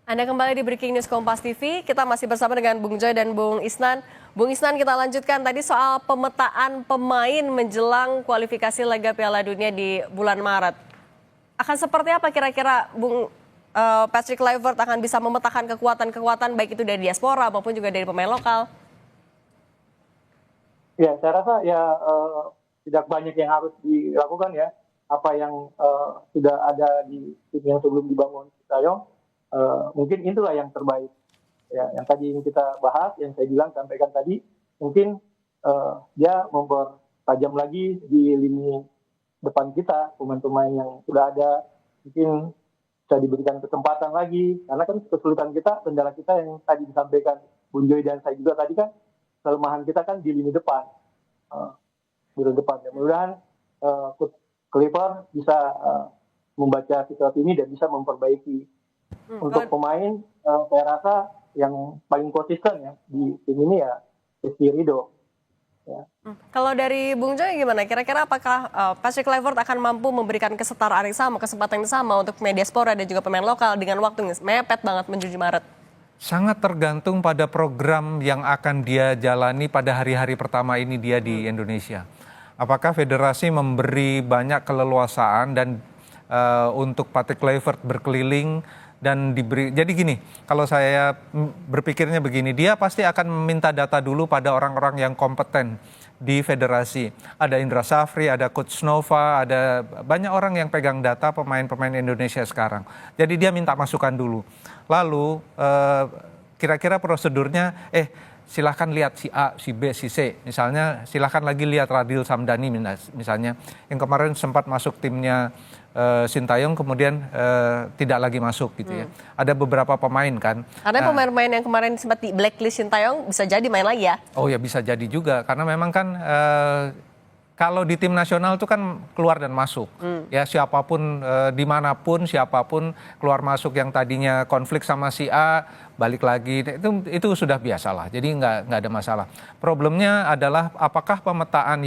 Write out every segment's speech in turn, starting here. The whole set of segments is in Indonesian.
Anda kembali di Breaking News Kompas TV. Kita masih bersama dengan Bung Joy dan Bung Isnan. Bung Isnan, kita lanjutkan tadi soal pemetaan pemain menjelang kualifikasi Laga Piala Dunia di bulan Maret. Akan seperti apa kira-kira Bung Patrick Kluivert akan bisa memetakan kekuatan-kekuatan baik itu dari diaspora maupun juga dari pemain lokal? Ya, saya rasa tidak banyak yang harus dilakukan ya. Apa yang sudah ada di tim yang sebelum dibangun Sintayong, mungkin itulah yang terbaik. Ya, yang tadi ini kita bahas, yang saya sampaikan tadi, mungkin dia mempertajam lagi di lini depan kita, pemain-pemain yang sudah ada, mungkin bisa diberikan kesempatan lagi, karena kan kesulitan kita, kendala kita yang tadi disampaikan Bung Joy dan saya juga tadi kan, kelemahan kita kan di lini depan. Ya, mudah-mudahan Kluivert bisa membaca situasi ini dan bisa memperbaiki. Untuk pemain, saya rasa yang paling konsisten ya di tim ini ya Rizky Ridho. Ya. Kalau dari Bung Joy gimana? Kira-kira apakah Patrick Kluivert akan mampu memberikan kesetaraan yang sama, kesempatan yang sama untuk pemain diaspora dan juga pemain lokal dengan waktu yang mepet banget menuju Maret? Sangat tergantung pada program yang akan dia jalani pada hari-hari pertama ini dia di Indonesia. Apakah federasi memberi banyak keleluasaan dan untuk Patrick Kluivert berkeliling dan diberi. Jadi gini, kalau saya berpikirnya begini, dia pasti akan meminta data dulu pada orang-orang yang kompeten di federasi. Ada Indra Safri, ada Coach Nova, ada banyak orang yang pegang data pemain-pemain Indonesia sekarang. Jadi dia minta masukan dulu. Lalu kira-kira prosedurnya, silahkan lihat si A, si B, si C. Misalnya silahkan lagi lihat Radil Samdani misalnya. Yang kemarin sempat masuk timnya Sintayong kemudian tidak lagi masuk gitu ya. Ada beberapa pemain kan. Karena pemain-pemain yang kemarin sempat di blacklist Sintayong bisa jadi main lagi ya? Oh ya bisa jadi juga karena memang kan kalau di tim nasional itu kan keluar dan masuk. Ya siapapun dimanapun siapapun keluar masuk yang tadinya konflik sama si A balik lagi itu sudah biasa lah. Jadi nggak ada masalah. Problemnya adalah apakah pemetaan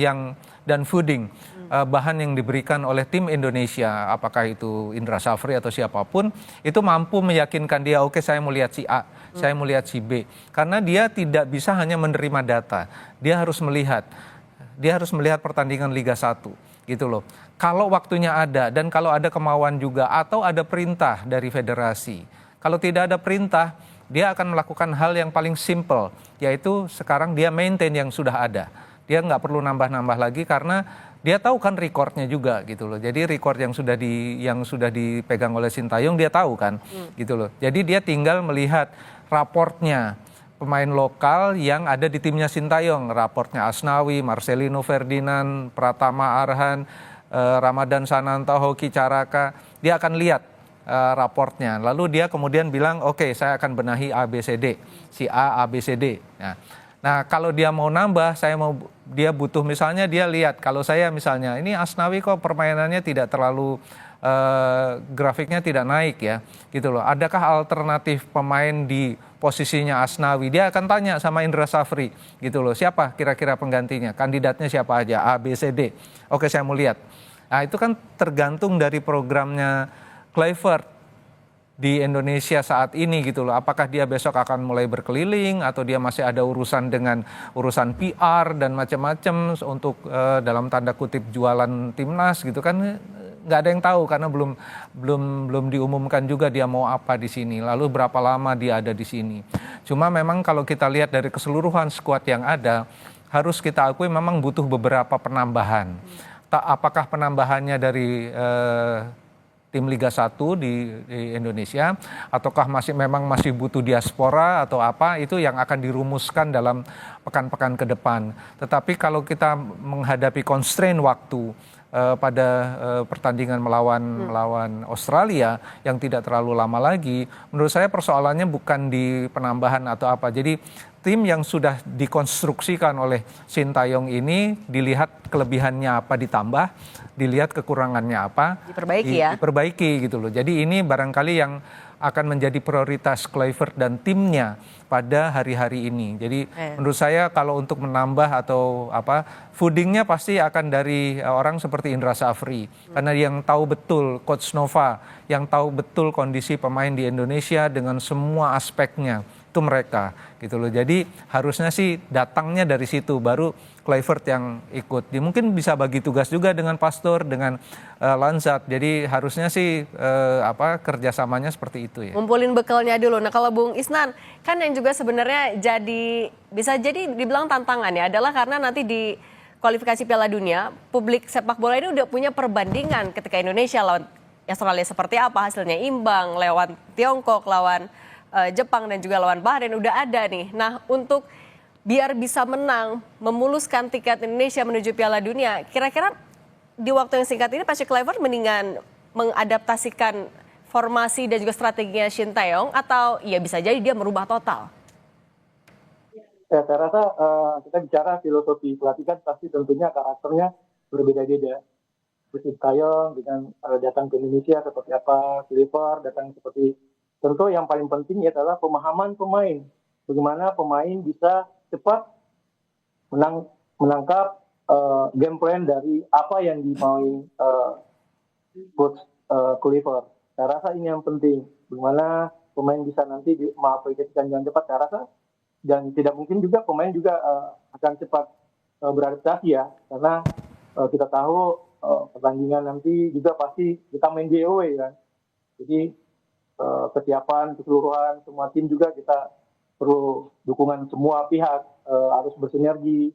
dan fooding bahan yang diberikan oleh tim Indonesia, apakah itu Indra Safri atau siapapun, itu mampu meyakinkan dia, oke, saya mau lihat si A, saya mau lihat si B. Karena dia tidak bisa hanya menerima data, dia harus melihat pertandingan Liga 1 gitu loh. Kalau waktunya ada dan kalau ada kemauan juga atau ada perintah dari federasi. Kalau tidak ada perintah, dia akan melakukan hal yang paling simple, yaitu sekarang dia maintain yang sudah ada. Dia nggak perlu nambah-nambah lagi karena dia tahu kan recordnya juga gitu loh. Jadi record yang sudah dipegang oleh Sintayong dia tahu kan gitu loh. Jadi dia tinggal melihat raportnya pemain lokal yang ada di timnya Sintayong. Raportnya Asnawi, Marcelino Ferdinand, Pratama Arhan, Ramadan Sananta, Hoki Caraka. Dia akan lihat raportnya. Lalu dia kemudian bilang, oke, saya akan benahi ABCD. Si A, ABCD. Nah kalau dia mau nambah, dia butuh misalnya dia lihat kalau saya misalnya ini Asnawi kok permainannya tidak terlalu grafiknya tidak naik ya gitu loh. Adakah alternatif pemain di posisinya Asnawi? Dia akan tanya sama Indra Safri gitu loh. Siapa kira-kira penggantinya? Kandidatnya siapa aja? A, B, C, D. Oke saya mau lihat. Nah itu kan tergantung dari programnya Kluivert di Indonesia saat ini gitu loh. Apakah dia besok akan mulai berkeliling atau dia masih ada urusan dengan urusan PR dan macam-macam untuk dalam tanda kutip jualan timnas gitu kan nggak ada yang tahu karena belum diumumkan juga dia mau apa di sini. Lalu berapa lama dia ada di sini. Cuma memang kalau kita lihat dari keseluruhan skuad yang ada harus kita akui memang butuh beberapa penambahan. Apakah penambahannya dari tim Liga 1 di Indonesia ataukah memang masih butuh diaspora atau apa itu yang akan dirumuskan dalam pekan-pekan ke depan. Tetapi kalau kita menghadapi constraint waktu pada pertandingan melawan Australia yang tidak terlalu lama lagi, menurut saya persoalannya bukan di penambahan atau apa. Jadi tim yang sudah dikonstruksikan oleh Sintayong ini dilihat kelebihannya apa ditambah, dilihat kekurangannya apa diperbaiki diperbaiki gitu loh. Jadi ini barangkali yang akan menjadi prioritas Kluivert dan timnya pada hari-hari ini. Jadi menurut saya kalau untuk menambah atau foodingnya pasti akan dari orang seperti Indra Safri, karena yang tahu betul Coach Nova, yang tahu betul kondisi pemain di Indonesia dengan semua aspeknya, itu mereka gitu loh. Jadi harusnya sih datangnya dari situ, baru Kluivert yang ikut. Dia mungkin bisa bagi tugas juga dengan Pastor, dengan Lanzat. Jadi harusnya sih kerjasamanya seperti itu ya. Ngumpulin bekalnya dulu. Nah kalau Bung Isnan, kan yang juga sebenarnya bisa jadi dibilang tantangan ya, adalah karena nanti di kualifikasi Piala Dunia, publik sepak bola ini udah punya perbandingan ketika Indonesia lawan Australia seperti apa, hasilnya imbang, lawan Tiongkok, lawan Jepang dan juga lawan Bahrain udah ada nih. Nah untuk biar bisa menang, memuluskan tiket Indonesia menuju Piala Dunia, kira-kira di waktu yang singkat ini Patrick Kluivert mendingan mengadaptasikan formasi dan juga strateginya Shin Tae-yong, atau ya bisa jadi dia merubah total? Ya, saya rasa kita bicara filosofi pelatih kan pasti tentunya karakternya berbeda-beda. Shin Tae-yong dengan datang ke Indonesia seperti apa, Kluivert datang seperti, tentu yang paling penting adalah pemahaman pemain. Bagaimana pemain bisa cepat menangkap game plan dari apa yang dimau Coach Kluivert. Saya rasa ini yang penting. Bagaimana pemain bisa nanti mengaplikasikan dengan cepat. Saya rasa dan tidak mungkin juga pemain juga akan cepat beradaptasi ya, karena kita tahu pertandingan nanti juga pasti kita main di away kan. Jadi kesiapan keseluruhan semua tim juga kita perlu dukungan semua pihak, harus bersinergi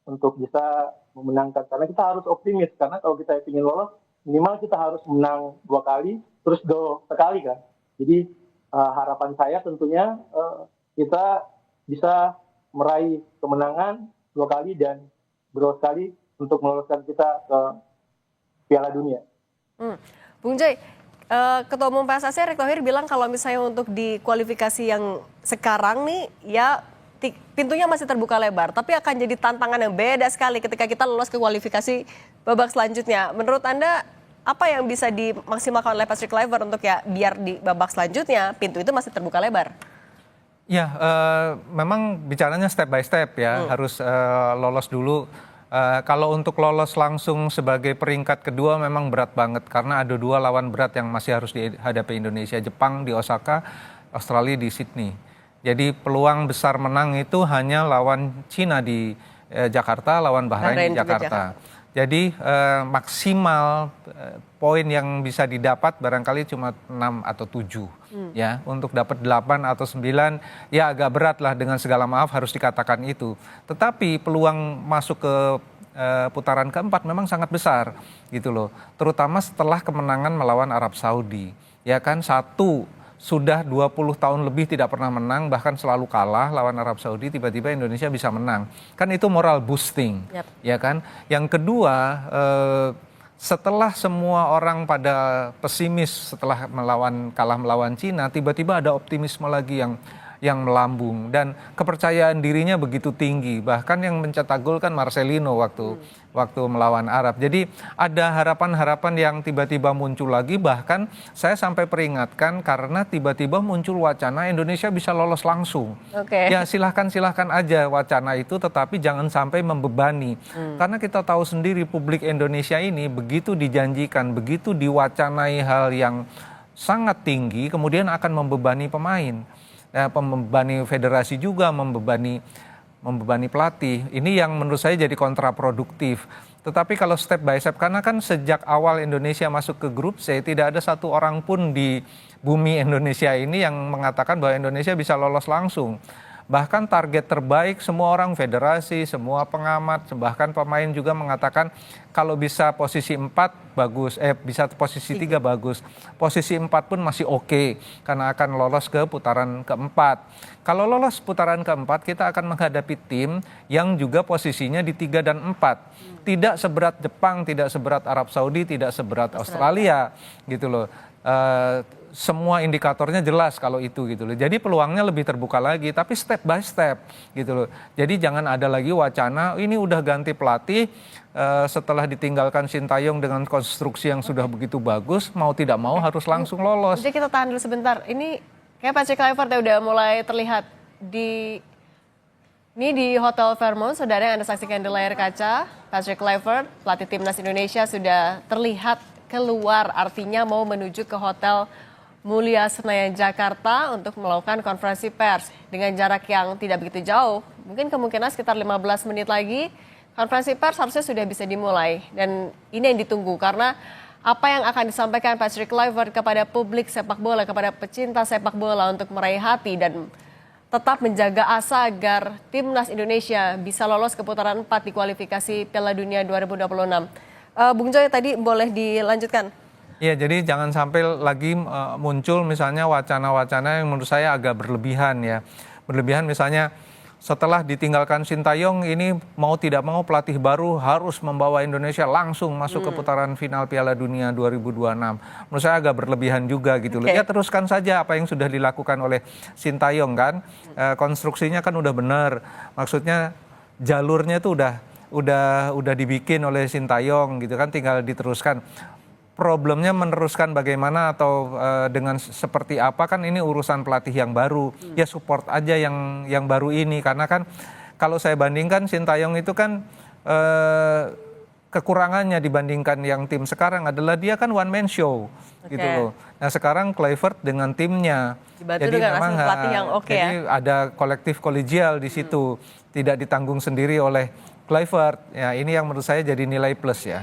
untuk bisa memenangkan. Karena kita harus optimis, karena kalau kita ingin lolos, minimal kita harus menang 2 kali, terus draw sekali kan. Jadi harapan saya tentunya kita bisa meraih kemenangan 2 kali dan draw sekali untuk meloloskan kita ke Piala Dunia. Bung Joy, Ketua Umum PSSI Erick Thohir bilang kalau misalnya untuk di kualifikasi yang sekarang nih ya pintunya masih terbuka lebar, tapi akan jadi tantangan yang beda sekali ketika kita lolos ke kualifikasi babak selanjutnya. Menurut Anda apa yang bisa dimaksimalkan oleh Patrick Kluivert untuk ya biar di babak selanjutnya pintu itu masih terbuka lebar? Ya, memang bicaranya step by step ya, harus lolos dulu. Kalau untuk lolos langsung sebagai peringkat kedua memang berat banget, karena ada 2 lawan berat yang masih harus dihadapi Indonesia, Jepang di Osaka, Australia di Sydney. Jadi peluang besar menang itu hanya lawan Cina di Jakarta, lawan Bahrain di Jakarta. Jadi maksimal poin yang bisa didapat barangkali cuma 6 atau 7 ya. Untuk dapat 8 atau 9 ya agak berat lah, dengan segala maaf harus dikatakan itu. Tetapi peluang masuk ke putaran keempat memang sangat besar gitu loh. Terutama setelah kemenangan melawan Arab Saudi. Ya kan, sudah 20 tahun lebih tidak pernah menang, bahkan selalu kalah lawan Arab Saudi, tiba-tiba Indonesia bisa menang. Kan itu moral boosting, ya kan. Yang kedua, setelah semua orang pada pesimis setelah kalah melawan Cina, tiba-tiba ada optimisme lagi yang melambung dan kepercayaan dirinya begitu tinggi. Bahkan yang mencetak gol kan Marcelino waktu melawan Arab. Jadi ada harapan-harapan yang tiba-tiba muncul lagi, bahkan saya sampai peringatkan karena tiba-tiba muncul wacana Indonesia bisa lolos langsung. Ya silahkan aja wacana itu, tetapi jangan sampai membebani. Karena kita tahu sendiri publik Indonesia ini begitu dijanjikan, begitu diwacanai hal yang sangat tinggi, kemudian akan membebani pemain. Membebani federasi juga, membebani pelatih. Ini yang menurut saya jadi kontraproduktif. Tetapi kalau step by step, karena kan sejak awal Indonesia masuk ke grup C, tidak ada satu orang pun di bumi Indonesia ini yang mengatakan bahwa Indonesia bisa lolos langsung. Bahkan target terbaik semua orang, federasi, semua pengamat, bahkan pemain juga mengatakan kalau bisa posisi 4 bagus, bisa posisi 3 bagus. Posisi 4 pun masih oke, karena akan lolos ke putaran keempat. Kalau lolos putaran keempat, kita akan menghadapi tim yang juga posisinya di 3 dan 4. Tidak seberat Jepang, tidak seberat Arab Saudi, tidak seberat Australia gitu loh. semua indikatornya jelas kalau itu gitu loh. Jadi peluangnya lebih terbuka lagi, tapi step by step gitu loh. Jadi jangan ada lagi wacana ini udah ganti pelatih setelah ditinggalkan Sintayong dengan konstruksi yang sudah begitu bagus, mau tidak mau harus langsung lolos. Jadi kita tahan dulu sebentar. Ini kayak Patrick Kluivert ya udah mulai terlihat di Hotel Fairmont, saudara yang Anda saksikan di layar kaca. Patrick Kluivert, pelatih timnas Indonesia sudah terlihat keluar, artinya mau menuju ke Hotel Mulia Senayan Jakarta untuk melakukan konferensi pers dengan jarak yang tidak begitu jauh. Mungkin kemungkinan sekitar 15 menit lagi konferensi pers harusnya sudah bisa dimulai. Dan ini yang ditunggu karena apa yang akan disampaikan Patrick Kluivert kepada publik sepak bola, kepada pecinta sepak bola untuk meraih hati dan tetap menjaga asa agar timnas Indonesia bisa lolos ke putaran 4 di kualifikasi Piala Dunia 2026. Bung Joy tadi boleh dilanjutkan. Ya, jadi jangan sampai lagi muncul misalnya wacana-wacana yang menurut saya agak berlebihan ya. Berlebihan misalnya setelah ditinggalkan Sintayong ini mau tidak mau pelatih baru harus membawa Indonesia langsung masuk ke putaran final Piala Dunia 2026. Menurut saya agak berlebihan juga gitu loh. Ya teruskan saja apa yang sudah dilakukan oleh Sintayong kan. Konstruksinya kan udah benar. Maksudnya jalurnya itu udah dibikin oleh Sintayong gitu kan, tinggal diteruskan. Problemnya meneruskan bagaimana atau dengan seperti apa kan ini urusan pelatih yang baru. Ya support aja yang baru ini karena kan kalau saya bandingkan Sintayong itu kan kekurangannya dibandingkan yang tim sekarang adalah dia kan one man show gitu loh. Nah sekarang Kluivert dengan timnya. Dibantu dengan asisten pelatih yang oke ya. Jadi ada kolektif kolegial di situ, tidak ditanggung sendiri oleh Kluivert. Ya ini yang menurut saya jadi nilai plus ya.